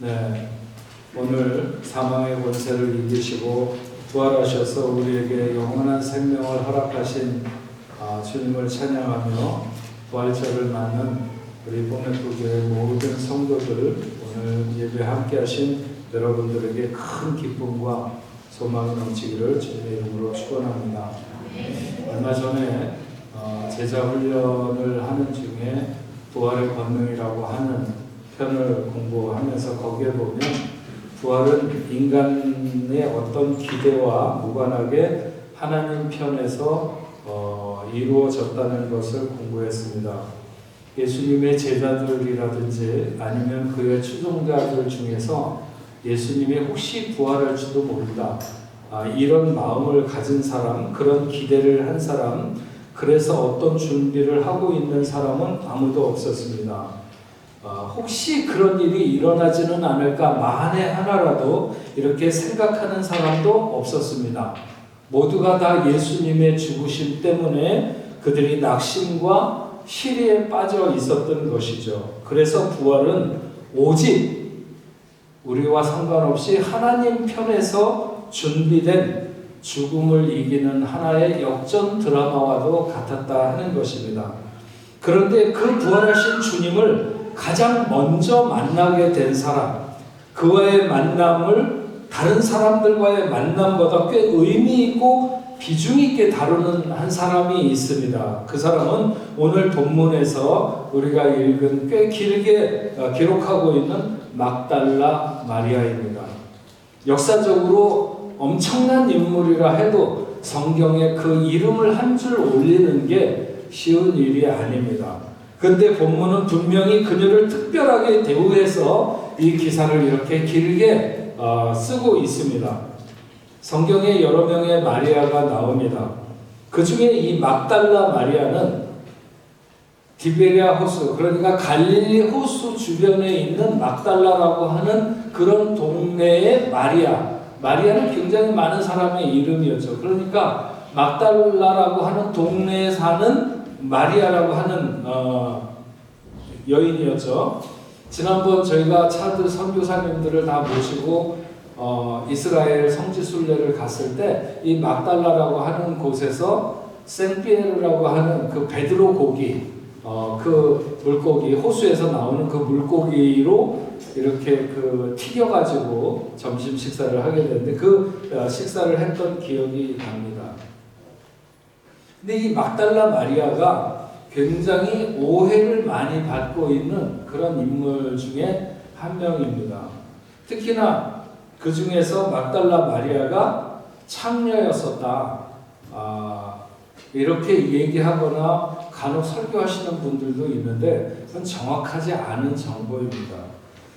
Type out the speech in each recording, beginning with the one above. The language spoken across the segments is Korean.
네, 오늘 사망의 권세를 이기시고 부활하셔서 우리에게 영원한 생명을 허락하신 주님을 찬양하며 부활절을 맞는 우리 뽕내교회 모든 성도들, 오늘 예배 함께 하신 여러분들에게 큰 기쁨과 소망이 넘치기를 주님의 이름으로 축원합니다. 얼마 전에 제자 훈련을 하는 중에 부활의 권능이라고 하는 편을 공부하면서 거기에 보면 부활은 인간의 어떤 기대와 무관하게 하나님 편에서 이루어졌다는 것을 공부했습니다. 예수님의 제자들이라든지 아니면 그의 추종자들 중에서 예수님이 혹시 부활할지도 모른다, 이런 마음을 가진 사람, 그런 기대를 한 사람, 그래서 어떤 준비를 하고 있는 사람은 아무도 없었습니다. 혹시 그런 일이 일어나지는 않을까, 만에 하나라도 이렇게 생각하는 사람도 없었습니다. 모두가 다 예수님의 죽으심 때문에 그들이 낙심과 시리에 빠져 있었던 것이죠. 그래서 부활은 오직 우리와 상관없이 하나님 편에서 준비된 죽음을 이기는 하나의 역전 드라마와도 같았다 하는 것입니다. 그런데 그 부활하신 주님을 가장 먼저 만나게 된 사람, 그와의 만남을 다른 사람들과의 만남보다 꽤 의미 있고 비중 있게 다루는 한 사람이 있습니다. 그 사람은 오늘 본문에서 우리가 읽은 꽤 길게 기록하고 있는 막달라 마리아입니다. 역사적으로 엄청난 인물이라 해도 성경에 그 이름을 한 줄 올리는 게 쉬운 일이 아닙니다. 그런데 본문은 분명히 그녀를 특별하게 대우해서 이 기사를 이렇게 길게 쓰고 있습니다. 성경에 여러 명의 마리아가 나옵니다. 그 중에 이 막달라 마리아는 디베리아 호수, 그러니까 갈릴리 호수 주변에 있는 막달라라고 하는 그런 동네의 마리아는 굉장히 많은 사람의 이름이었죠. 그러니까 막달라라고 하는 동네에 사는 마리아라고 하는 여인이었죠. 지난번 저희가 차들 선교사님들을 다 모시고 이스라엘 성지순례를 갔을 때 이 막달라라고 하는 곳에서 생피에르라고 하는 그 베드로 고기, 그 물고기, 호수에서 나오는 그 물고기로 이렇게 그 튀겨가지고 점심 식사를 하게 되는데 그 식사를 했던 기억이 납니다. 근데 이 막달라 마리아가 굉장히 오해를 많이 받고 있는 그런 인물 중에 한 명입니다. 특히나 그 중에서 막달라 마리아가 창녀였었다, 이렇게 얘기하거나 간혹 설교하시는 분들도 있는데 그건 정확하지 않은 정보입니다.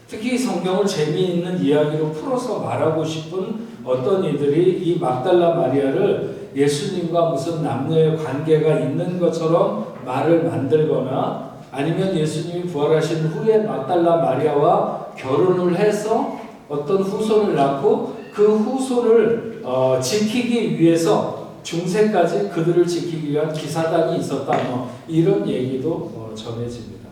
특히 성경을 재미있는 이야기로 풀어서 말하고 싶은 어떤 이들이 이 막달라 마리아를 예수님과 무슨 남녀의 관계가 있는 것처럼 말을 만들거나 아니면 예수님이 부활하신 후에 막달라 마리아와 결혼을 해서 어떤 후손을 낳고 그 후손을 지키기 위해서 중세까지 그들을 지키기 위한 기사단이 있었다, 이런 얘기도 전해집니다.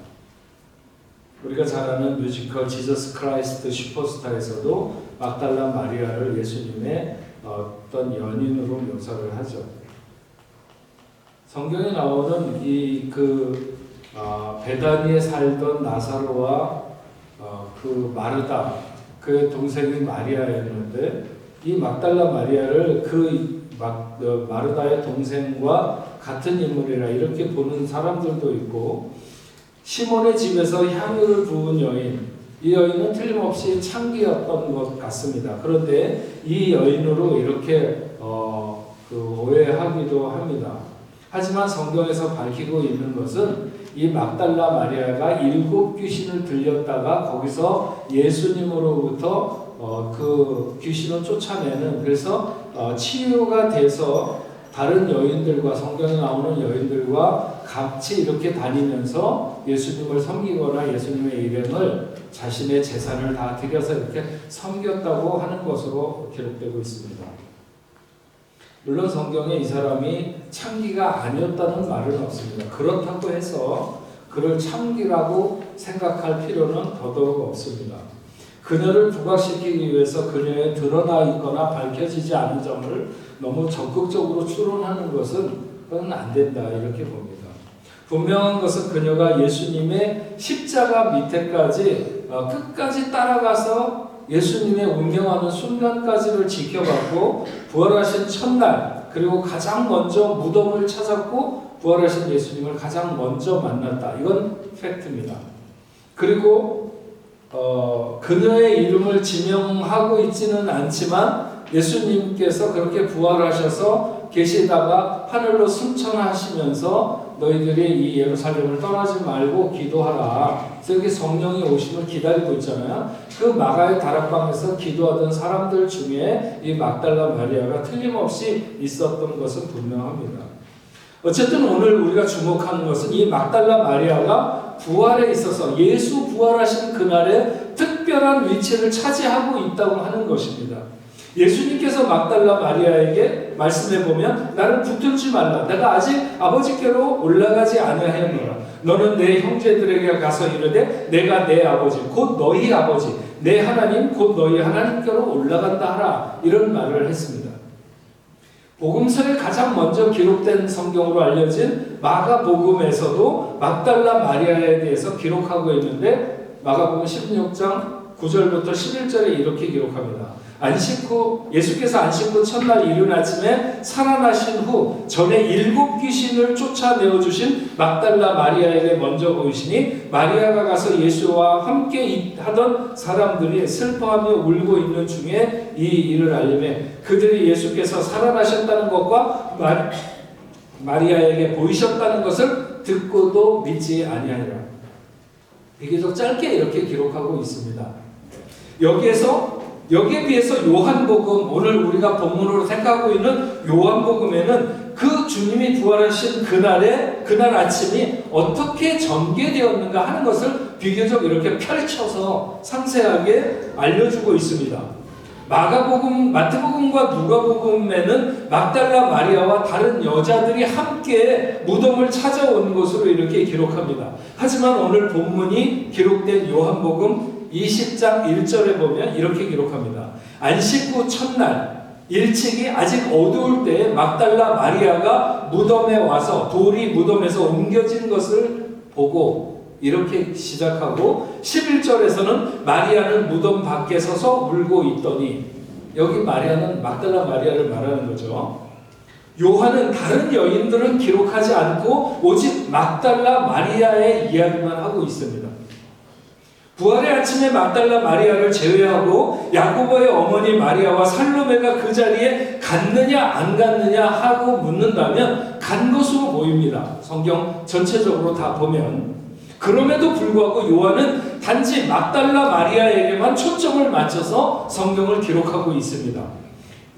우리가 잘 아는 뮤지컬 지저스 크라이스트 슈퍼스타에서도 막달라 마리아를 예수님의 어떤 연인으로 묘사를 하죠. 성경에 나오는 베다니에 살던 나사로와 그 마르다, 그의 동생이 마리아였는데 이 막달라 마리아를 마르다의 동생과 같은 인물이라 이렇게 보는 사람들도 있고, 시몬의 집에서 향유를 부은 여인, 이 여인은 틀림없이 창기였던 것 같습니다. 그런데 이 여인으로 이렇게 오해하기도 합니다. 하지만 성경에서 밝히고 있는 것은 이 막달라 마리아가 7 귀신을 들렸다가 거기서 예수님으로부터 그 귀신을 쫓아내는, 그래서 치유가 돼서 다른 여인들과, 성경에 나오는 여인들과 같이 이렇게 다니면서 예수님을 섬기거나 예수님의 일행을 자신의 재산을 다 드려서 이렇게 섬겼다고 하는 것으로 기록되고 있습니다. 물론 성경에 이 사람이 창기가 아니었다는 말은 없습니다. 그렇다고 해서 그를 창기라고 생각할 필요는 더더욱 없습니다. 그녀를 부각시키기 위해서 그녀의 드러나 있거나 밝혀지지 않은 점을 너무 적극적으로 추론하는 것은 그건 안 된다 이렇게 봅니다. 분명한 것은 그녀가 예수님의 십자가 밑에까지 끝까지 따라가서 예수님의 운명하는 순간까지를 지켜봤고 부활하신 첫날 그리고 가장 먼저 무덤을 찾았고 부활하신 예수님을 가장 먼저 만났다. 이건 팩트입니다. 그리고 그녀의 이름을 지명하고 있지는 않지만 예수님께서 그렇게 부활하셔서 계시다가 하늘로 승천하시면서 너희들이 이 예루살렘을 떠나지 말고 기도하라. 그래서 여기 성령이 오심을 기다리고 있잖아요. 그 마가의 다락방에서 기도하던 사람들 중에 이 막달라 마리아가 틀림없이 있었던 것은 분명합니다. 어쨌든 오늘 우리가 주목하는 것은 이 막달라 마리아가 부활에 있어서 예수 부활하신 그날에 특별한 위치를 차지하고 있다고 하는 것입니다. 예수님께서 막달라 마리아에게 말씀해 보면 나를 붙들지 말라. 내가 아직 아버지께로 올라가지 아니하였노라. 너는 내 형제들에게 가서 이르되 내가 내 아버지 곧 너희 아버지 내 하나님 곧 너희 하나님께로 올라간다 하라. 이런 말을 했습니다. 복음서에 가장 먼저 기록된 성경으로 알려진 마가복음에서도 막달라 마리아에 대해서 기록하고 있는데 마가복음 16장 9절부터 11절에 이렇게 기록합니다. 예수께서 안식 후 첫날 이른 아침에 살아나신 후 전에 7 귀신을 쫓아내어 주신 막달라 마리아에게 먼저 보이시니 마리아가 가서 예수와 함께 하던 사람들이 슬퍼하며 울고 있는 중에 이 일을 알림해 그들이 예수께서 살아나셨다는 것과 마리아에게 보이셨다는 것을 듣고도 믿지 아니하니라. 비교적 짧게 이렇게 기록하고 있습니다. 여기에 비해서 요한복음, 오늘 우리가 본문으로 생각하고 있는 요한복음에는 그 주님이 부활하신 그날 아침이 어떻게 전개되었는가 하는 것을 비교적 이렇게 펼쳐서 상세하게 알려주고 있습니다. 마태복음과 누가복음에는 막달라 마리아와 다른 여자들이 함께 무덤을 찾아온 것으로 이렇게 기록합니다. 하지만 오늘 본문이 기록된 요한복음 20장 1절에 보면 이렇게 기록합니다. 안식 후 첫날 일찍이 아직 어두울 때에 막달라 마리아가 무덤에 와서 돌이 무덤에서 옮겨진 것을 보고 이렇게 시작하고 11절에서는 마리아는 무덤 밖에 서서 울고 있더니 여기 마리아는 막달라 마리아를 말하는 거죠. 요한은 다른 여인들은 기록하지 않고 오직 막달라 마리아의 이야기만 하고 있습니다. 부활의 아침에 막달라 마리아를 제외하고 야고보의 어머니 마리아와 살로메가 그 자리에 갔느냐 안 갔느냐 하고 묻는다면 간 것으로 보입니다. 성경 전체적으로 다 보면. 그럼에도 불구하고 요한은 단지 막달라 마리아에게만 초점을 맞춰서 성경을 기록하고 있습니다.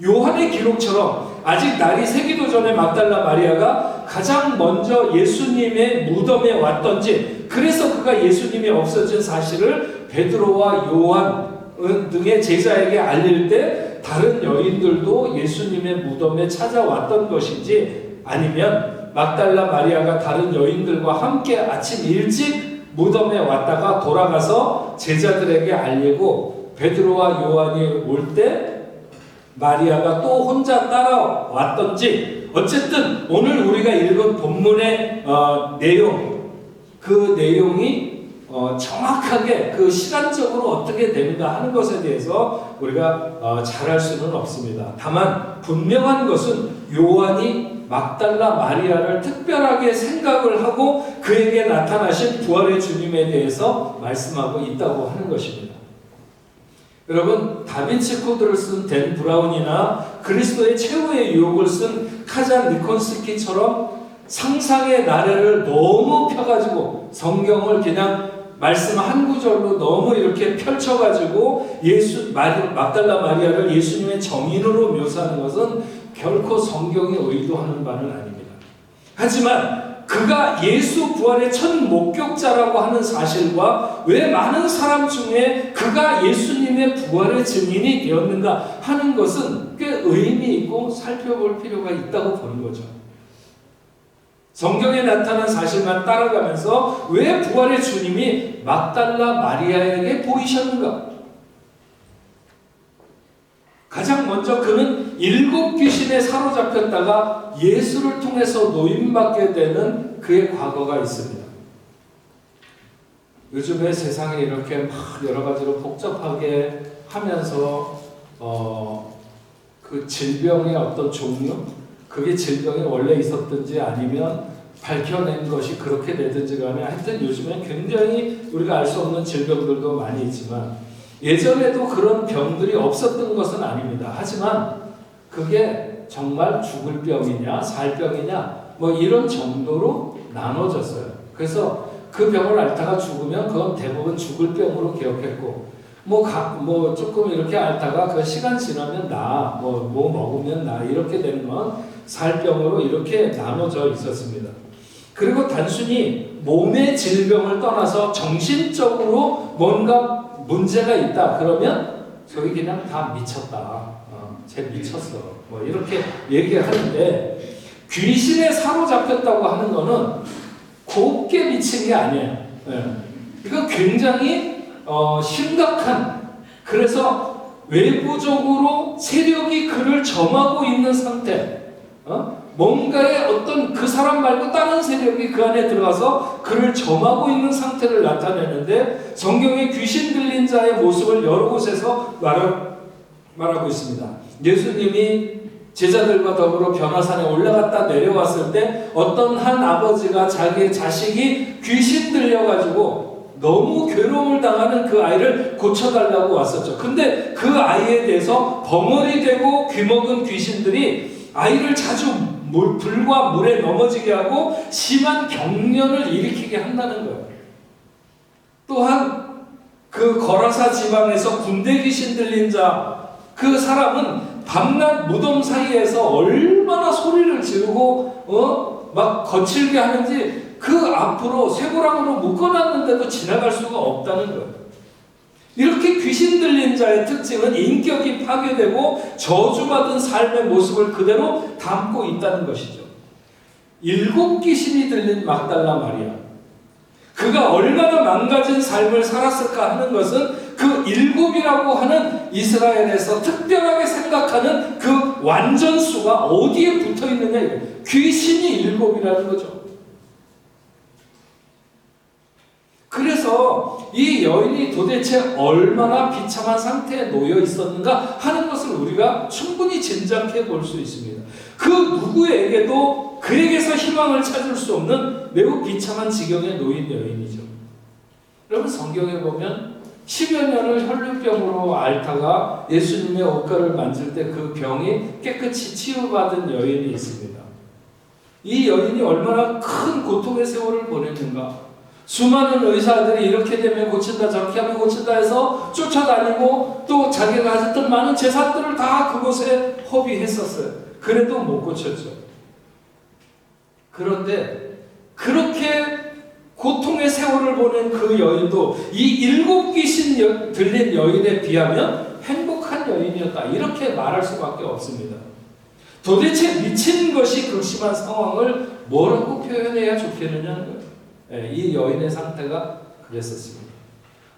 요한의 기록처럼 아직 날이 새기도 전에 막달라 마리아가 가장 먼저 예수님의 무덤에 왔던지 그래서 그가 예수님이 없어진 사실을 베드로와 요한 등의 제자에게 알릴 때 다른 여인들도 예수님의 무덤에 찾아왔던 것인지 아니면 막달라 마리아가 다른 여인들과 함께 아침 일찍 무덤에 왔다가 돌아가서 제자들에게 알리고 베드로와 요한이 올 때 마리아가 또 혼자 따라왔던지 어쨌든 오늘 우리가 읽은 본문의 그 내용이 정확하게 그 시간적으로 어떻게 되는가 하는 것에 대해서 우리가 잘 알 수는 없습니다. 다만 분명한 것은 요한이 막달라 마리아를 특별하게 생각을 하고 그에게 나타나신 부활의 주님에 대해서 말씀하고 있다고 하는 것입니다. 여러분, 다빈치 코드를 쓴 댄 브라운이나 그리스도의 최후의 유혹을 쓴 카잔 니콘스키처럼 상상의 나래를 너무 펴가지고 성경을 그냥 말씀 한 구절로 너무 이렇게 펼쳐가지고 막달라 마리아를 예수님의 정인으로 묘사하는 것은 결코 성경이 의도하는 바는 아닙니다. 하지만 그가 예수 부활의 첫 목격자라고 하는 사실과 왜 많은 사람 중에 그가 예수님의 부활의 증인이 되었는가 하는 것은 꽤 의미 있고 살펴볼 필요가 있다고 보는 거죠. 성경에 나타난 사실만 따라가면서 왜 부활의 주님이 막달라 마리아에게 보이셨는가? 가장 먼저 그는 7 귀신에 사로잡혔다가 예수를 통해서 노임받게 되는 그의 과거가 있습니다. 요즘에 세상에 이렇게 막 여러 가지로 복잡하게 하면서 그 질병의 어떤 종류, 그게 질병이 원래 있었든지 아니면 밝혀낸 것이 그렇게 되든지 간에 하여튼 요즘에 굉장히 우리가 알 수 없는 질병들도 많이 있지만 예전에도 그런 병들이 없었던 것은 아닙니다. 하지만 그게 정말 죽을 병이냐 살 병이냐 뭐 이런 정도로 나눠졌어요. 그래서 그 병을 앓다가 죽으면 그건 대부분 죽을 병으로 기억했고 뭐 조금 이렇게 앓다가 그 시간 지나면 뭐 먹으면 이렇게 되는 건 살병으로 이렇게 나눠져 있었습니다. 그리고 단순히 몸의 질병을 떠나서 정신적으로 뭔가 문제가 있다 그러면 저기 그냥 다 미쳤다. 쟤 미쳤어. 뭐 이렇게 얘기하는데 귀신에 사로잡혔다고 하는 거는 곱게 미친 게 아니에요. 이건 굉장히 심각한, 그래서 외부적으로 세력이 그를 점하고 있는 상태, 뭔가의 어떤 그 사람 말고 다른 세력이 그 안에 들어가서 그를 점하고 있는 상태를 나타내는데 성경에 귀신 들린 자의 모습을 여러 곳에서 말하고 있습니다. 예수님이 제자들과 더불어 변화산에 올라갔다 내려왔을 때 어떤 한 아버지가 자기의 자식이 귀신 들려가지고 너무 괴로움을 당하는 그 아이를 고쳐달라고 왔었죠. 근데 그 아이에 대해서 벙어리되고 귀먹은 귀신들이 아이를 자주 불과 물에 넘어지게 하고 심한 경련을 일으키게 한다는 거예요. 또한 그 거라사 지방에서 군대 귀신 들린 자, 그 사람은 밤낮 무덤 사이에서 얼마나 소리를 지르고 막 거칠게 하는지 그 앞으로 쇠고랑으로 묶어놨는데도 지나갈 수가 없다는 거예요. 이렇게 귀신 들린 자의 특징은 인격이 파괴되고 저주받은 삶의 모습을 그대로 담고 있다는 것이죠. 7 귀신이 들린 막달라 마리아, 그가 얼마나 망가진 삶을 살았을까 하는 것은 그 7이라고 하는 이스라엘에서 특별하게 생각하는 그 완전수가 어디에 붙어 있느냐 이거예요. 귀신이 7이라는 거죠. 그래서 이 여인이 도대체 얼마나 비참한 상태에 놓여 있었는가 하는 것을 우리가 충분히 짐작해 볼 수 있습니다. 그 누구에게도 그에게서 희망을 찾을 수 없는 매우 비참한 지경에 놓인 여인이죠. 여러분 성경에 보면 10여 년을 혈류병으로 앓다가 예수님의 옷가를 만질 때 그 병이 깨끗이 치유받은 여인이 있습니다. 이 여인이 얼마나 큰 고통의 세월을 보냈는가. 수많은 의사들이 이렇게 되면 고친다 저렇게 하면 고친다 해서 쫓아다니고 또 자기가 가졌던 많은 재산들을 다 그곳에 허비했었어요. 그래도 못 고쳤죠. 그런데 그렇게 고통의 세월을 보낸 그 여인도 이 7 귀신 들린 여인에 비하면 행복한 여인이었다 이렇게 말할 수밖에 없습니다. 도대체 미친 것이 극심한 상황을 뭐라고 표현해야 좋겠느냐는 거예요. 이 여인의 상태가 그랬었습니다.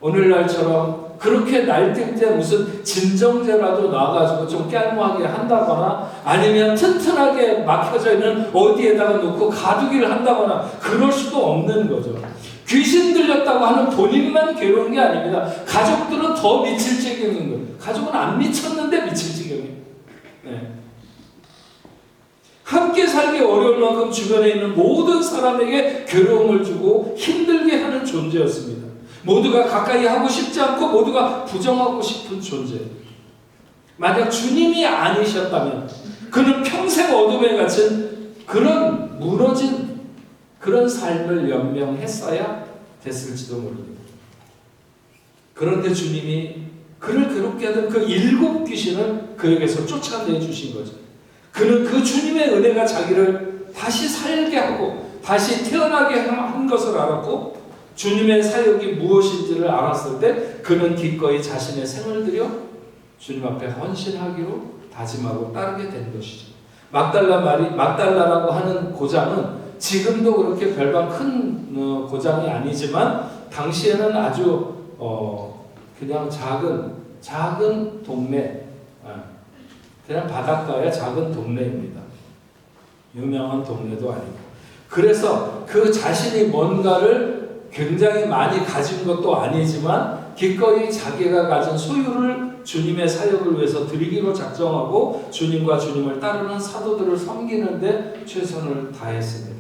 오늘날처럼 그렇게 날뛸 때 무슨 진정제라도 놔가지고 좀 깨알무하게 한다거나 아니면 튼튼하게 막혀져 있는 어디에다가 놓고 가두기를 한다거나 그럴 수도 없는 거죠. 귀신 들렸다고 하는 본인만 괴로운 게 아닙니다. 가족들은 더 미칠 지경인 거예요. 가족은 안 미쳤는데 미칠 지경이에요. 함께 살기 어려울 만큼 주변에 있는 모든 사람에게 괴로움을 주고 힘들게 하는 존재였습니다. 모두가 가까이 하고 싶지 않고 모두가 부정하고 싶은 존재. 만약 주님이 아니셨다면 그는 평생 어둠에 갇힌 그런 무너진 그런 삶을 연명했어야 됐을지도 모릅니다. 그런데 주님이 그를 괴롭게 하던 그 7 귀신을 그에게서 쫓아내 주신 거죠. 그는 그 주님의 은혜가 자기를 다시 살게 하고 다시 태어나게 한 것을 알았고 주님의 사역이 무엇인지를 알았을 때 그는 기꺼이 자신의 생을 들여 주님 앞에 헌신하기로 다짐하고 따르게 된 것이죠. 막달라라고 하는 고장은 지금도 그렇게 별반 큰 고장이 아니지만 당시에는 아주 그냥 작은 동네 그냥 바닷가의 작은 동네입니다. 유명한 동네도 아니고. 그래서 그 자신이 뭔가를 굉장히 많이 가진 것도 아니지만 기꺼이 자기가 가진 소유를 주님의 사역을 위해서 드리기로 작정하고 주님과 주님을 따르는 사도들을 섬기는데 최선을 다했습니다.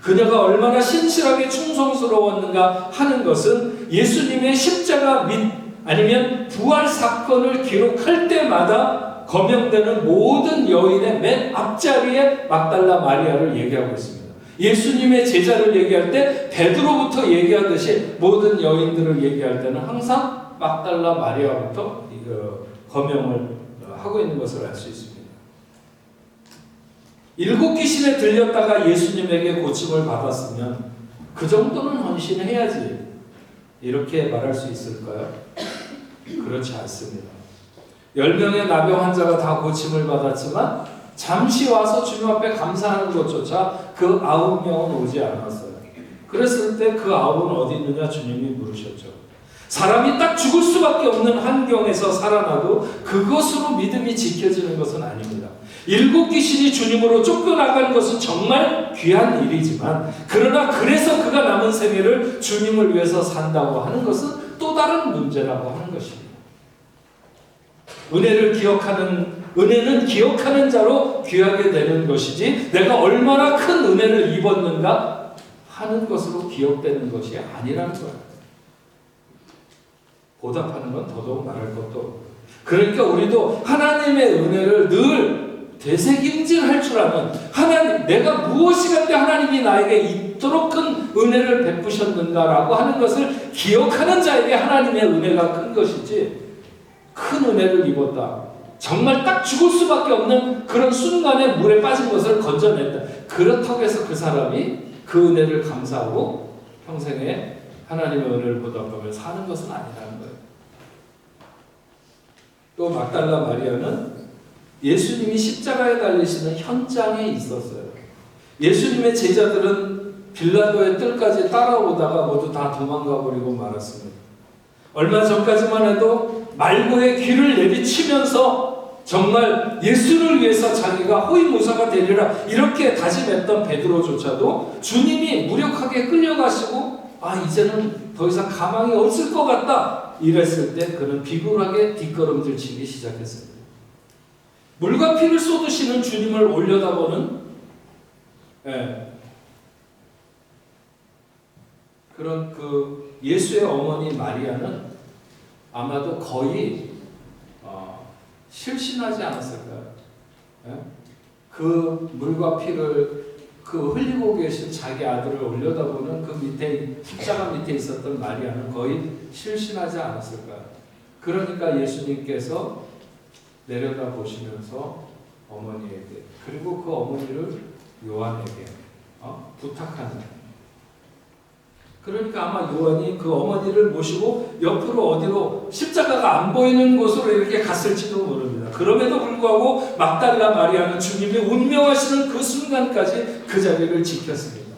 그녀가 얼마나 신실하게 충성스러웠는가 하는 것은 예수님의 십자가 및 아니면 부활 사건을 기록할 때마다 거명되는 모든 여인의 맨 앞자리에 막달라 마리아를 얘기하고 있습니다. 예수님의 제자를 얘기할 때 베드로부터 얘기하듯이 모든 여인들을 얘기할 때는 항상 막달라 마리아부터 거명을 하고 있는 것을 알 수 있습니다. 7 귀신에 들렸다가 예수님에게 고침을 받았으면 그 정도는 헌신해야지 이렇게 말할 수 있을까요? 그렇지 않습니다. 10명의 나병 환자가 다 고침을 받았지만 잠시 와서 주님 앞에 감사하는 것조차 그 9명은 오지 않았어요. 그랬을 때 그 9은 어디 있느냐 주님이 물으셨죠. 사람이 딱 죽을 수밖에 없는 환경에서 살아나도 그것으로 믿음이 지켜지는 것은 아닙니다. 7 귀신이 주님으로 쫓겨나간 것은 정말 귀한 일이지만 그러나 그래서 그가 남은 생애를 주님을 위해서 산다고 하는 것은 또 다른 문제라고 하는 것입니다. 은혜는 기억하는 자로 귀하게 되는 것이지 내가 얼마나 큰 은혜를 입었는가 하는 것으로 기억되는 것이 아니라는 거예요. 보답하는 건 더더욱 말할 것도 없고. 그러니까 우리도 하나님의 은혜를 늘 되새김질할 줄 아는 하나님, 내가 무엇이 간데 하나님이 나에게 이토록 큰 은혜를 베푸셨는가라고 하는 것을 기억하는 자에게 하나님의 은혜가 큰 것이지 큰 은혜를 입었다. 정말 딱 죽을 수밖에 없는 그런 순간에 물에 빠진 것을 건져냈다. 그렇다고 해서 그 사람이 그 은혜를 감사하고 평생에 하나님의 은혜를 보답하며 사는 것은 아니라는 거예요. 또 막달라 마리아는 예수님이 십자가에 달리시는 현장에 있었어요. 예수님의 제자들은 빌라도의 뜰까지 따라오다가 모두 다 도망가 버리고 말았습니다. 얼마 전까지만 해도 말고의 귀를 내비치면서 정말 예수를 위해서 자기가 호위무사가 되리라 이렇게 다짐했던 베드로조차도 주님이 무력하게 끌려가시고 이제는 더 이상 가망이 없을 것 같다 이랬을 때 그는 비굴하게 뒷걸음질 치기 시작했습니다. 물과 피를 쏟으시는 주님을 올려다보는 그런 그 예수의 어머니 마리아는 아마도 거의 실신하지 않았을까요? 그 물과 피를 그 흘리고 계신 자기 아들을 올려다보는 그 밑에 십자가 밑에 있었던 마리아는 거의 실신하지 않았을까요? 그러니까 예수님께서 내려다 보시면서 어머니에게 그리고 그 어머니를 요한에게 부탁하는. 그러니까 아마 요한이 그 어머니를 모시고 옆으로 어디로 십자가가 안 보이는 곳으로 이렇게 갔을지도 모릅니다. 그럼에도 불구하고 막달라 마리아는 주님이 운명하시는 그 순간까지 그 자리를 지켰습니다.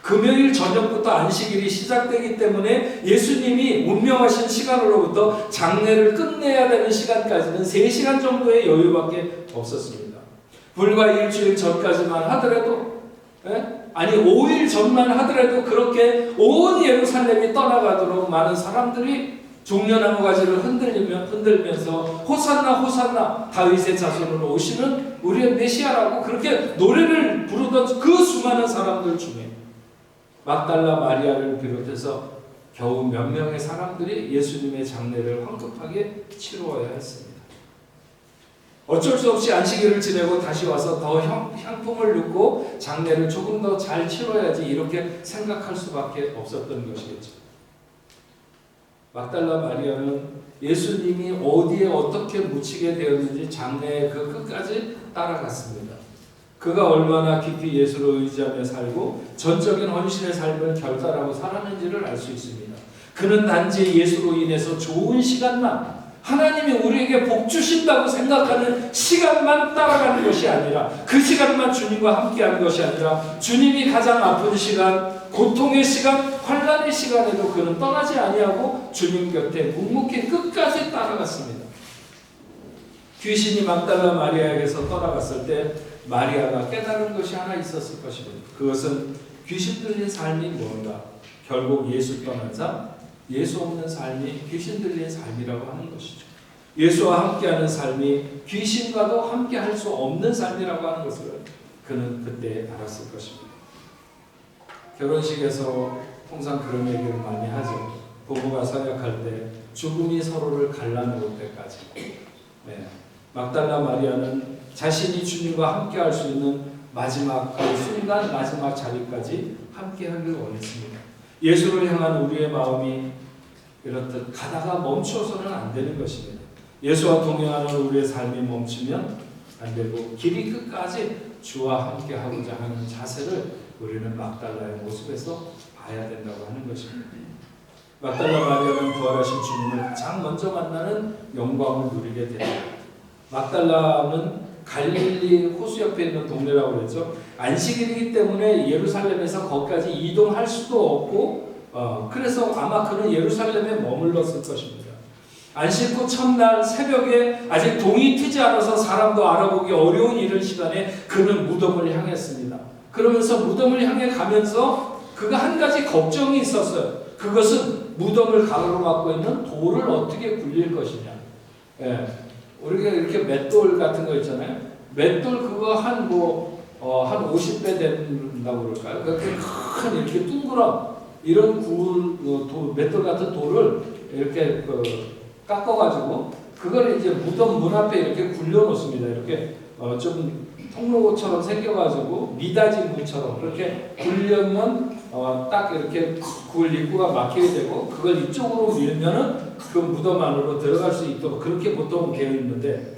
금요일 저녁부터 안식일이 시작되기 때문에 예수님이 운명하신 시간으로부터 장례를 끝내야 되는 시간까지는 3시간 정도의 여유밖에 없었습니다. 불과 일주일 전까지만 하더라도 5일 전만 하더라도 그렇게 온 예루살렘이 떠나가도록 많은 사람들이 종려나무 가지를 흔들면서 호산나 호산나 다윗의 자손으로 오시는 우리의 메시아라고 그렇게 노래를 부르던 그 수많은 사람들 중에 막달라 마리아를 비롯해서 겨우 몇 명의 사람들이 예수님의 장례를 황급하게 치루어야 했습니다. 어쩔 수 없이 안식일을 지내고 다시 와서 더 향품을 넣고 장례를 조금 더 잘 치러야지 이렇게 생각할 수밖에 없었던 것이겠죠. 막달라 마리아는 예수님이 어디에 어떻게 묻히게 되었는지 장례의 그 끝까지 따라갔습니다. 그가 얼마나 깊이 예수를 의지하며 살고 전적인 헌신의 삶을 결단하고 살았는지를 알 수 있습니다. 그는 단지 예수로 인해서 좋은 시간만 하나님이 우리에게 복 주신다고 생각하는 시간만 따라가는 것이 아니라 그 시간만 주님과 함께하는 것이 아니라 주님이 가장 아픈 시간, 고통의 시간, 환난의 시간에도 그는 떠나지 아니하고 주님 곁에 묵묵히 끝까지 따라갔습니다. 귀신이 막달라 마리아에게서 떠나갔을 때 마리아가 깨달은 것이 하나 있었을 것입니다. 그것은 귀신 들린 삶이 뭔가? 결국 예수 떠난 삶, 예수 없는 삶이 귀신 들린 삶이라고 하는 것이죠. 예수와 함께하는 삶이 귀신과도 함께할 수 없는 삶이라고 하는 것을 그는 그때 알았을 것입니다. 결혼식에서 항상 그런 얘기를 많이 하죠. 부부가 서약할 때 죽음이 서로를 갈라놓을 때까지. 네. 막달라 마리아는 자신이 주님과 함께할 수 있는 마지막 그 순간, 마지막 자리까지 함께하길 원했습니다. 예수를 향한 우리의 마음이 이렇듯 가다가 멈추어서는 안 되는 것입니다. 예수와 동행하는 우리의 삶이 멈추면 안 되고 길이 끝까지 주와 함께하고자 하는 자세를 우리는 막달라의 모습에서 봐야 된다고 하는 것입니다. 막달라 마리아는 부활하신 주님을 가장 먼저 만나는 영광을 누리게 됩니다. 막달라는 갈릴리 호수 옆에 있는 동네라고 그랬죠. 안식일이기 때문에 예루살렘에서 거기까지 이동할 수도 없고 그래서 아마 그는 예루살렘에 머물렀을 것입니다. 안식 후 첫날 새벽에 아직 동이 트지 않아서 사람도 알아보기 어려운 이른 시간에 그는 무덤을 향했습니다. 그러면서 무덤을 향해 가면서 그가 한 가지 걱정이 있었어요. 그것은 무덤을 가로막고 있는 돌을 어떻게 굴릴 것이냐. 예. 우리가 이렇게 맷돌 같은 거 있잖아요. 맷돌 그거 한 50배 된다고 그럴까요? 그렇게 큰 이렇게 둥그런 이런 맷돌 같은 돌을 이렇게 깎아가지고 그걸 이제 무덤 문 앞에 이렇게 굴려놓습니다. 이렇게 좀 통로처럼 생겨가지고 미닫이 문처럼 그렇게 굴려면 딱 이렇게 그걸 입구가 막히게 되고 그걸 이쪽으로 밀면은 그 무덤 안으로 들어갈 수 있도록 그렇게 보통 되어 있는데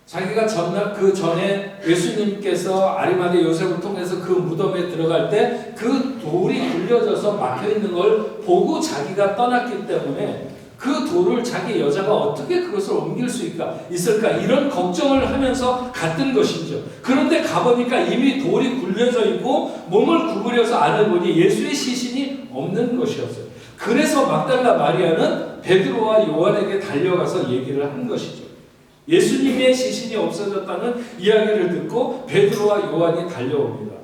자기가 전날 그 전에 예수님께서 아리마대 요셉을 통해서 그 무덤에 들어갈 때 그 돌이 굴려져서 막혀 있는 걸 보고 자기가 떠났기 때문에 그 돌을 자기 여자가 어떻게 그것을 옮길 수 있을까 이런 걱정을 하면서 갔던 것이죠. 그런데 가보니까 이미 돌이 굴려져 있고 몸을 구부려서 안을 보니 예수의 시신이 없는 것이었어요. 그래서 막달라 마리아는 베드로와 요한에게 달려가서 얘기를 한 것이죠. 예수님의 시신이 없어졌다는 이야기를 듣고 베드로와 요한이 달려옵니다.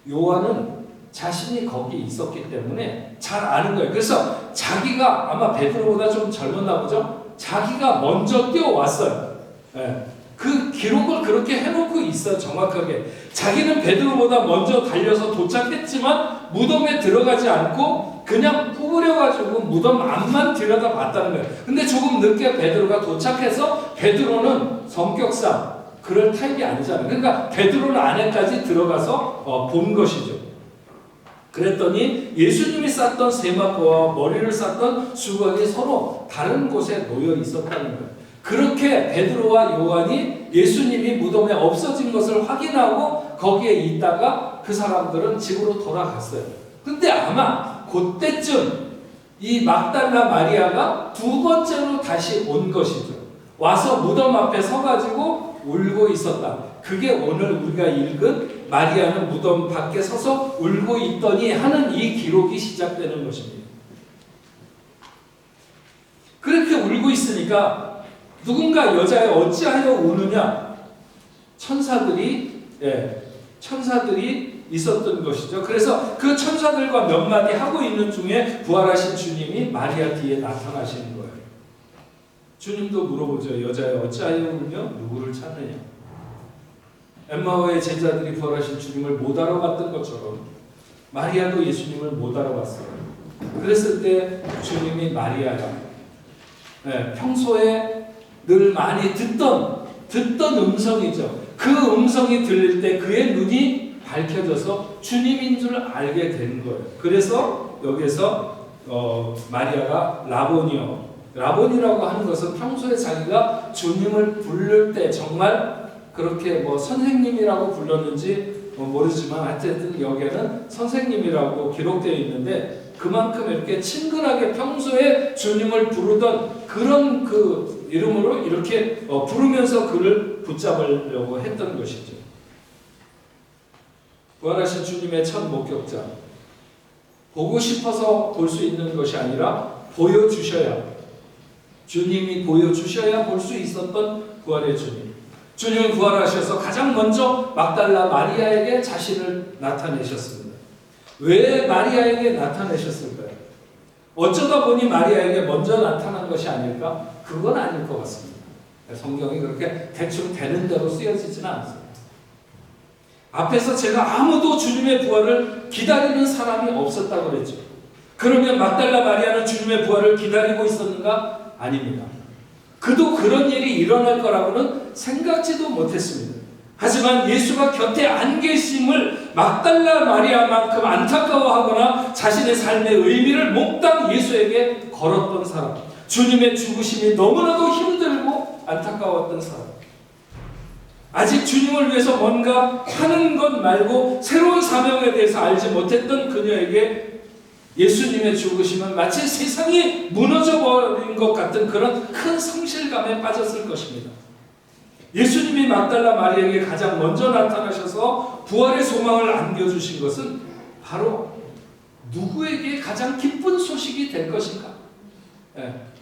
요한은 자신이 거기 있었기 때문에 잘 아는 거예요. 그래서 자기가 아마 베드로보다 좀 젊었나 보죠. 자기가 먼저 뛰어왔어요. 예. 그 기록을 그렇게 해놓고 있어요. 정확하게. 자기는 베드로보다 먼저 달려서 도착했지만 무덤에 들어가지 않고 그냥 구부려가지고 무덤 앞만 들여다봤다는 거예요. 근데 조금 늦게 베드로가 도착해서 베드로는 성격상 그럴 타입이 아니잖아요. 그러니까 베드로는 안에까지 들어가서 본 것이죠. 그랬더니 예수님이 쌌던 세마포와 머리를 쌌던 수건이 서로 다른 곳에 놓여 있었다는 거예요. 그렇게 베드로와 요한이 예수님이 무덤에 없어진 것을 확인하고 거기에 있다가 그 사람들은 집으로 돌아갔어요. 근데 아마 그때쯤 이 막달라 마리아가 두 번째로 다시 온 것이죠. 와서 무덤 앞에 서가지고 울고 있었다. 그게 오늘 우리가 읽은 마리아는 무덤 밖에 서서 울고 있더니 하는 이 기록이 시작되는 것입니다. 그렇게 울고 있으니까 누군가 여자애 어찌하여 우느냐? 천사들이 있었던 것이죠. 그래서 그 천사들과 몇 마디 하고 있는 중에 부활하신 주님이 마리아 뒤에 나타나시는 거예요. 주님도 물어보죠. 여자애 어찌하여 울며 누구를 찾느냐? 엠마오의 제자들이 부활하신 주님을 못 알아봤던 것처럼 마리아도 예수님을 못 알아봤어요. 그랬을 때 주님이 마리아가 평소에 늘 많이 듣던 음성이죠. 그 음성이 들릴 때 그의 눈이 밝혀져서 주님인 줄 알게 된 거예요. 그래서 여기서 마리아가 라보니라고 하는 것은 평소에 자기가 주님을 부를 때 정말 그렇게 선생님이라고 불렀는지 모르지만 하여튼 여기에는 선생님이라고 기록되어 있는데 그만큼 이렇게 친근하게 평소에 주님을 부르던 그런 그 이름으로 이렇게 부르면서 그를 붙잡으려고 했던 것이죠. 부활하신 주님의 첫 목격자. 보고 싶어서 볼 수 있는 것이 아니라 보여주셔야 주님이 보여주셔야 볼 수 있었던 부활의 주님. 주님은 부활하셔서 가장 먼저 막달라 마리아에게 자신을 나타내셨습니다. 왜 마리아에게 나타내셨을까요? 어쩌다 보니 마리아에게 먼저 나타난 것이 아닐까? 그건 아닐 것 같습니다. 성경이 그렇게 대충 되는 대로 쓰여지지는 않습니다. 앞에서 제가 아무도 주님의 부활을 기다리는 사람이 없었다고 그랬죠. 그러면 막달라 마리아는 주님의 부활을 기다리고 있었는가? 아닙니다. 그도 그런 일이 일어날 거라고는 생각지도 못했습니다. 하지만 예수가 곁에 안 계심을 막달라 마리아만큼 안타까워하거나 자신의 삶의 의미를 몽땅 예수에게 걸었던 사람, 주님의 죽으심이 너무나도 힘들고 안타까웠던 사람, 아직 주님을 위해서 뭔가 하는 것 말고 새로운 사명에 대해서 알지 못했던 그녀에게 예수님의 죽으심은 마치 세상이 무너져버린 것 같은 그런 큰 성실감에 빠졌을 것입니다. 예수님이 막달라 마리아에게 가장 먼저 나타나셔서 부활의 소망을 안겨주신 것은 바로 누구에게 가장 기쁜 소식이 될 것인가?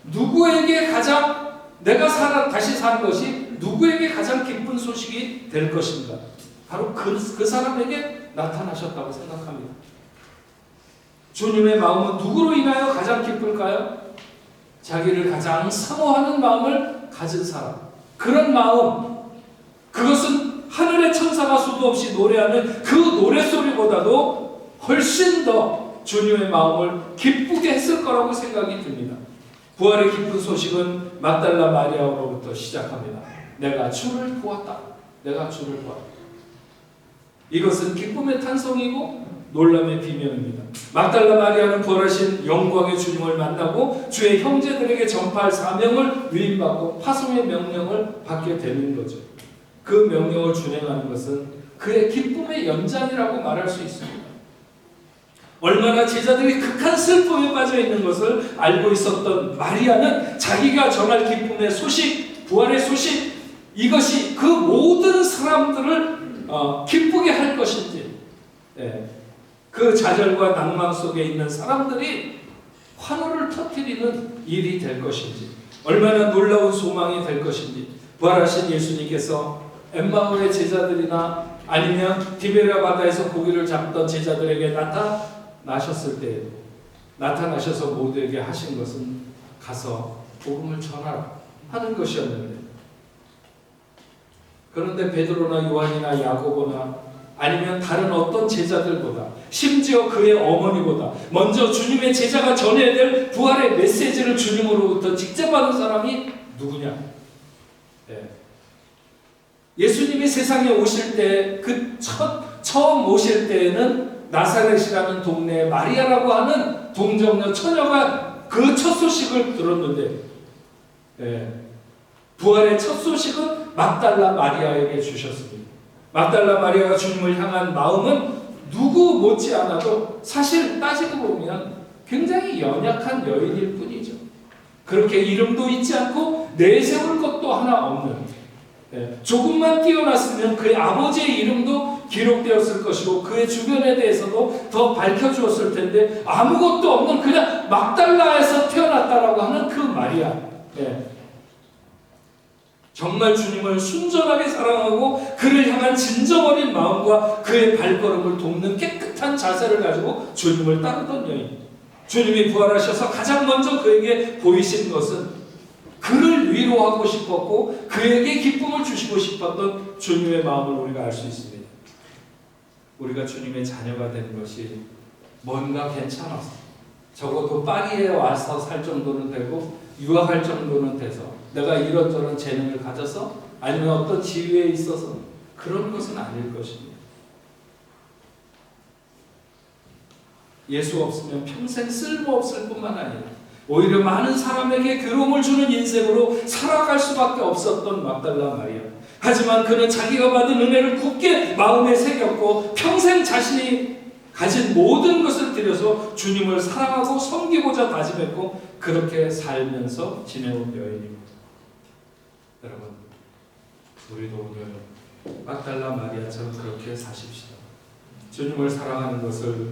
누구에게 가장 내가 다시 산 것이 누구에게 가장 기쁜 소식이 될 것인가? 바로 그 사람에게 나타나셨다고 생각합니다. 주님의 마음은 누구로 인하여 가장 기쁠까요? 자기를 가장 사모하는 마음을 가진 사람. 그런 마음, 그것은 하늘의 천사가 수도 없이 노래하는 그 노랫소리보다도 훨씬 더 주님의 마음을 기쁘게 했을 거라고 생각이 듭니다. 부활의 기쁜 소식은 막달라 마리아로부터 시작합니다. 내가 주를 보았다. 내가 주를 보았다. 이것은 기쁨의 탄성이고 놀람의 비명입니다. 막달라 마리아는 부활하신 영광의 주님을 만나고 주의 형제들에게 전파할 사명을 위임받고 파송의 명령을 받게 되는 거죠. 그 명령을 준행하는 것은 그의 기쁨의 연장이라고 말할 수 있습니다. 얼마나 제자들이 극한 슬픔에 빠져 있는 것을 알고 있었던 마리아는 자기가 전할 기쁨의 소식, 부활의 소식, 이것이 그 모든 사람들을 기쁘게 할 것인지, 그 좌절과 낭만 속에 있는 사람들이 환호를 터뜨리는 일이 될 것인지, 얼마나 놀라운 소망이 될 것인지, 부활하신 예수님께서 엠마오의 제자들이나 아니면 디베랴 바다에서 고기를 잡던 제자들에게 나타나셨을 때 나타나셔서 모두에게 하신 것은 가서 복음을 전하라 하는 것이었는데, 그런데 베드로나 요한이나 야고보나 아니면 다른 어떤 제자들보다, 심지어 그의 어머니보다 먼저 주님의 제자가 전해야 될 부활의 메시지를 주님으로부터 직접 받은 사람이 누구냐? 예수님이 세상에 오실 때, 처음 오실 때에는 나사렛이라는 동네에 마리아라고 하는 동정녀 처녀가 그 첫 소식을 들었는데, 부활의 첫 소식은 막달라 마리아에게 주셨습니다. 막달라 마리아가 주님을 향한 마음은 누구 못지않아도 사실 따지고 보면 굉장히 연약한 여인일 뿐이죠. 그렇게 이름도 있지 않고 내세울 것도 하나 없는, 조금만 뛰어났으면 그의 아버지의 이름도 기록되었을 것이고 그의 주변에 대해서도 더 밝혀주었을 텐데 아무것도 없는 그냥 막달라에서 태어났다라고 하는 그 마리아, 정말 주님을 순전하게 사랑하고 그를 향한 진정 어린 마음과 그의 발걸음을 돕는 깨끗한 자세를 가지고 주님을 따르던 여인, 주님이 부활하셔서 가장 먼저 그에게 보이신 것은 그를 위로하고 싶었고 그에게 기쁨을 주시고 싶었던 주님의 마음을 우리가 알 수 있습니다. 우리가 주님의 자녀가 된 것이 뭔가 괜찮아서, 적어도 파리에 와서 살 정도는 되고 유학할 정도는 돼서, 내가 이런저런 재능을 가져서, 아니면 어떤 지위에 있어서 그런 것은 아닐 것입니다. 예수 없으면 평생 쓸모없을 뿐만 아니라 오히려 많은 사람에게 괴로움을 주는 인생으로 살아갈 수밖에 없었던 막달라 마리아. 하지만 그는 자기가 받은 은혜를 굳게 마음에 새겼고 평생 자신이 가진 모든 것을 들여서 주님을 사랑하고 섬기고자 다짐했고 그렇게 살면서 지내온 여인입니다. 여러분, 우리도 오늘 막달라 마리아처럼 그렇게 사십시다. 주님을 사랑하는 것을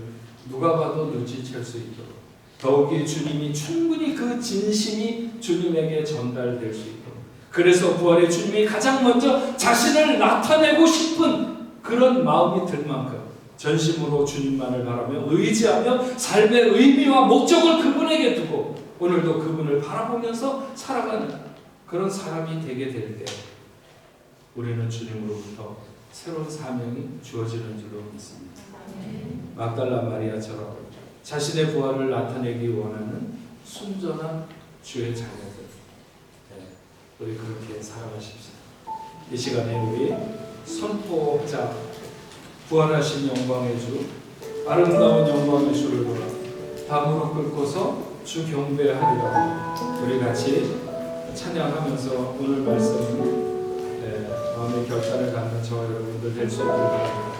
누가 봐도 눈치챌 수 있도록, 더욱이 주님이 충분히 그 진심이 주님에게 전달될 수 있고, 그래서 부활의 주님이 가장 먼저 자신을 나타내고 싶은 그런 마음이 들 만큼 전심으로 주님만을 바라며 의지하며 삶의 의미와 목적을 그분에게 두고 오늘도 그분을 바라보면서 살아가는 그런 사람이 되게 될 때 우리는 주님으로부터 새로운 사명이 주어지는 줄로 믿습니다. 막달라 마리아처럼 자신의 부활을 나타내기 원하는 순전한 주의 자녀들, 우리 그렇게 살아가십시다. 이 시간에 우리 선포자, 부활하신 영광의 주, 아름다운 영광의 주를 보라 다 무릎 꿇고서 주 경배하리라. 우리 같이 찬양하면서 오늘 말씀 마음의 결단을 갖는 저와 여러분들 될 수 있기를 바랍니다.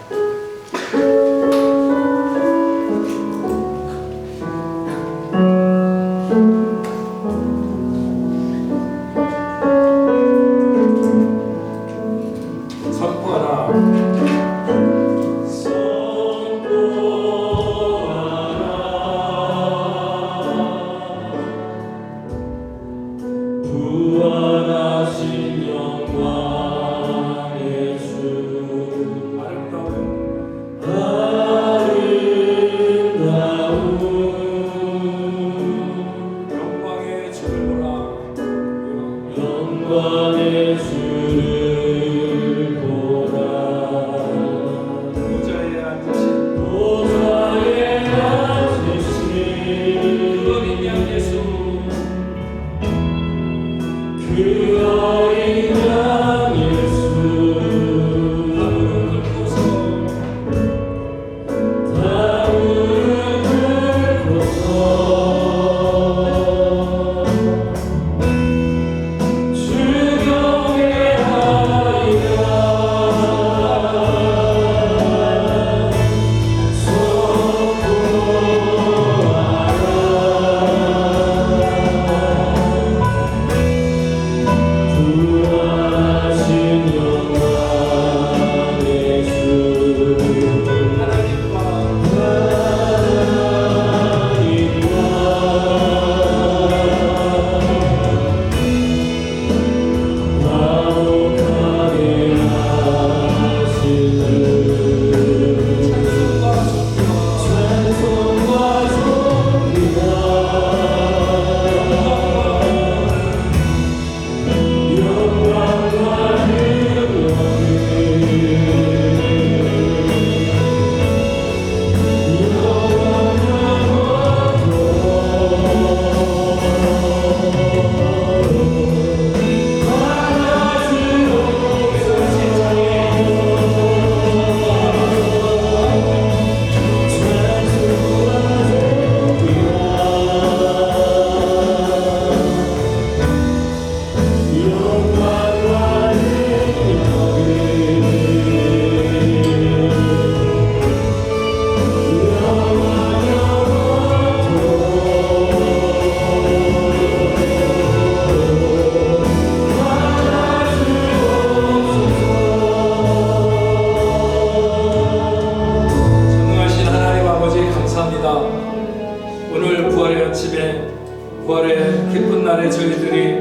부활의 기쁜 날에 저희들이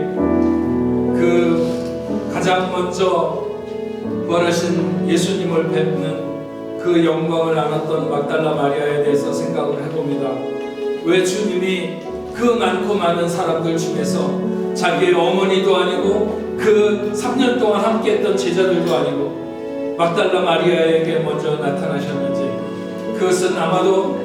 그 가장 먼저 부활하신 예수님을 뵙는 그 영광을 안았던 막달라 마리아에 대해서 생각을 해봅니다. 왜 주님이 그 많고 많은 사람들 중에서 자기의 어머니도 아니고 그 3년 동안 함께했던 제자들도 아니고 막달라 마리아에게 먼저 나타나셨는지, 그것은 아마도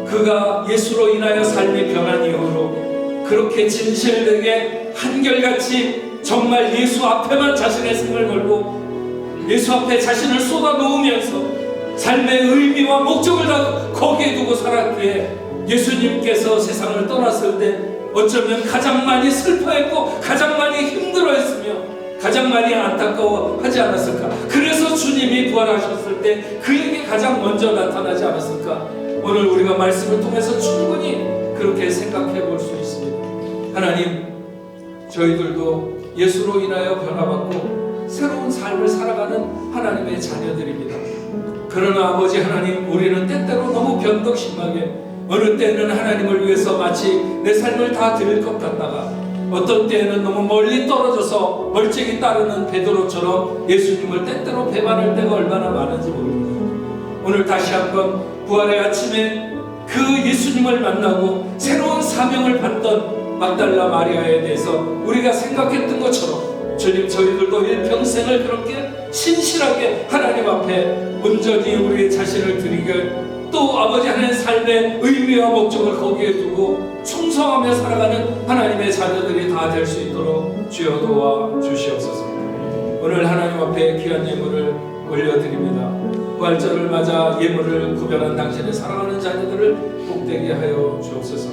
그가 예수로 인하여 삶이 변한 이후로 그렇게 진실되게 한결같이 정말 예수 앞에만 자신의 생을 걸고 예수 앞에 자신을 쏟아놓으면서 삶의 의미와 목적을 다 거기에 두고 살았기에 예수님께서 세상을 떠났을 때 어쩌면 가장 많이 슬퍼했고 가장 많이 힘들어했으며 가장 많이 안타까워하지 않았을까. 그래서 주님이 부활하셨을 때 그에게 가장 먼저 나타나지 않았을까. 오늘 우리가 말씀을 통해서 충분히 그렇게 생각해 볼 수 있습니다. 하나님, 저희들도 예수로 인하여 변화받고 새로운 삶을 살아가는 하나님의 자녀들입니다. 그러나 아버지 하나님, 우리는 때때로 너무 변덕심하게 어느 때는 하나님을 위해서 마치 내 삶을 다 드릴 것 같다가 어떤 때에는 너무 멀리 떨어져서 멀찍이 따르는 베드로처럼 예수님을 때때로 배반할 때가 얼마나 많은지 모릅니다. 오늘 다시 한번 부활의 아침에 그 예수님을 만나고 새로운 사명을 받던 막달라 마리아에 대해서 우리가 생각했던 것처럼 주님, 저희들도 일평생을 그렇게 신실하게 하나님 앞에 온전히 우리의 자신을 드리길, 또 아버지 하나님의 삶의 의미와 목적을 거기에 두고 충성하며 살아가는 하나님의 자녀들이 다 될 수 있도록 주여 도와 주시옵소서. 오늘 하나님 앞에 귀한 예물을 올려드립니다. 부활절을 맞아 예물을 구별한 당신의 사랑하는 자녀들을 복되게 하여 주옵소서.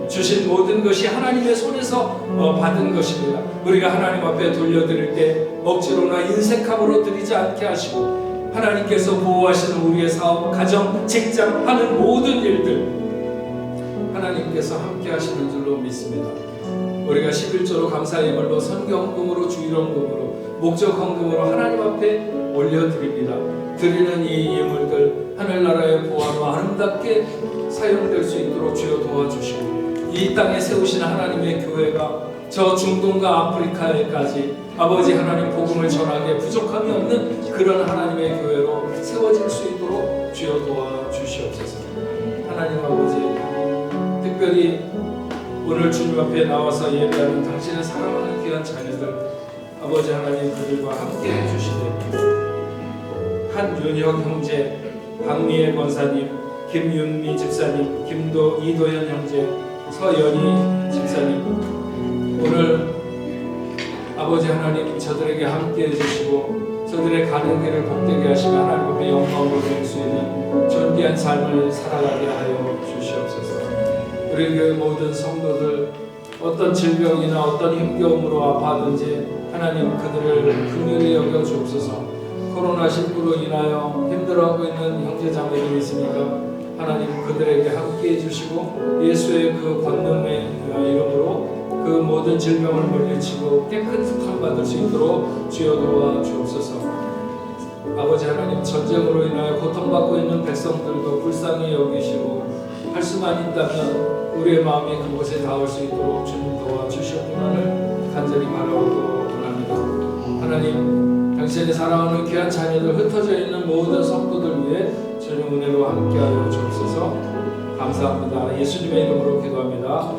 주신 모든 것이 하나님의 손에서 받은 것입니다. 우리가 하나님 앞에 돌려드릴 때 억지로나 인색함으로 드리지 않게 하시고, 하나님께서 보호하시는 우리의 사업, 가정, 직장 하는 모든 일들 하나님께서 함께 하시는 줄로 믿습니다. 우리가 11조로 감사 예물로 선경금으로 주일원금으로 목적 헌금으로 하나님 앞에 올려드립니다. 드리는 이 예물들 하늘나라의 보화로 아름답게 사용될 수 있도록 주여 도와주시고, 이 땅에 세우시는 하나님의 교회가 저 중동과 아프리카에까지 아버지 하나님 복음을 전하기에 부족함이 없는 그런 하나님의 교회로 세워질 수 있도록 주여 도와주시옵소서. 하나님 아버지, 특별히 오늘 주님 앞에 나와서 예배하는 당신의 사랑하는 귀한 자녀들, 아버지 하나님 그들과 함께 해주시되 한윤혁 형제, 박미애 권사님, 김윤미 집사님, 이도현 형제, 서연희 집사님, 오늘 아버지 하나님 저들에게 함께 해주시고 저들의 가는 길을 복되게 하시며 하나님 앞에 영광을 드릴 수 있는 존귀한 삶을 살아가게 하여 주시옵소서. 우리 교회 모든 성도들 어떤 질병이나 어떤 힘겨움으로 아파하든지 하나님 그들을 긍휼히 여겨 주옵소서. 코로나19로 인하여 힘들어하고 있는 형제자매들이 있으니까 하나님 그들에게 함께 해주시고 예수의 그 권능의 이름으로 그 모든 질병을 물리치고 깨끗함 받을 수 있도록 주여 도와 주옵소서. 아버지 하나님, 전쟁으로 인하여 고통받고 있는 백성들도 불쌍히 여기시고 할 수만 있다면 우리의 마음이 그곳에 닿을 수 있도록 주님 도와 주시옵기만을 간절히 바라고 원합니다. 하나님, 당신의 사랑하는 귀한 자녀들 흩어져 있는 모든 성도들 위해 주님 은혜로 함께하여 주옵소서. 감사합니다. 예수님의 이름으로 기도합니다.